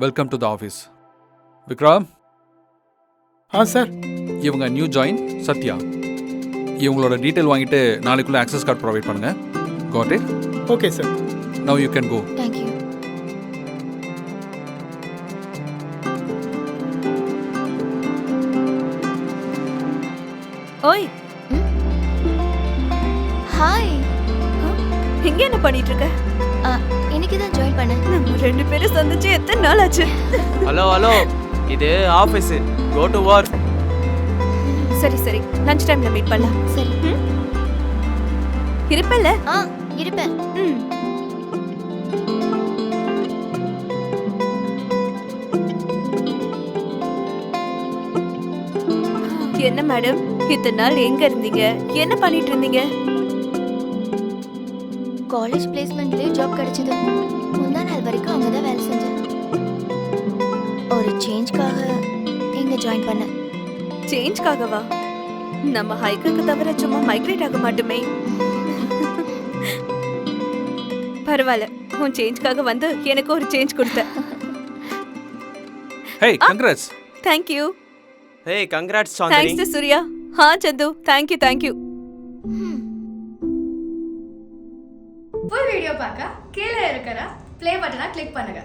Welcome to the office. Vikram, sir. இவங்க new join Sathya. இவங்களோட detail வாங்கிட்டு நாளைக்குள்ள ஆக்சஸ் கார்டு ப்ரொவைட் பண்ணுங்க. Got it? Okay sir. Now you can go. Thank you. ஓய், hi. இங்க என்ன பண்ணிட்டு இருக்க? இன்னைக்கு தான் ஜாயின் பண்ணேன். நம்ம ரெண்டு பேரும் சந்திச்சு எத்தனை நாள் ஆச்சு? ஹலோ இது ஆபீஸ். Go to work. சரி சரி, லஞ்ச் டைம்ல மீட் பண்ணலாம். சரி. இருப்பல்ல? இருப்பேன். ம். என்ன மேடம், இத்தனை நாள் எங்க இருந்தீங்க? என்ன பண்ணிட்டு இருந்தீங்க? காலேஜ் பிளேஸ்மெண்ட்லயே ஜாப் கிடைச்சது. முந்தா நாள் வரைக்கும் அங்கே தான் வேலை செஞ்சேன். ஒரு சேஞ்ச்காக இங்க ஜாயின் பண்ணேன். சேஞ்ச்காகவா? நம்ம ஹைக்குக்கு தவிர சும்மா மைக்ரேட் ஆக மாட்டோமே. பரவாயில்ல, உன் சேஞ்ச்காக வந்து எனக்கு ஒரு சேஞ்ச் கொடுத்த. Hey, congrats. Thank you. Hey, congrats Chandini. Thanks to Surya. Chandu, thank you. Full video பார்க்க கீழே இருக்கிற ப்ளே பட்டனை கிளிக் பண்ணுங்க.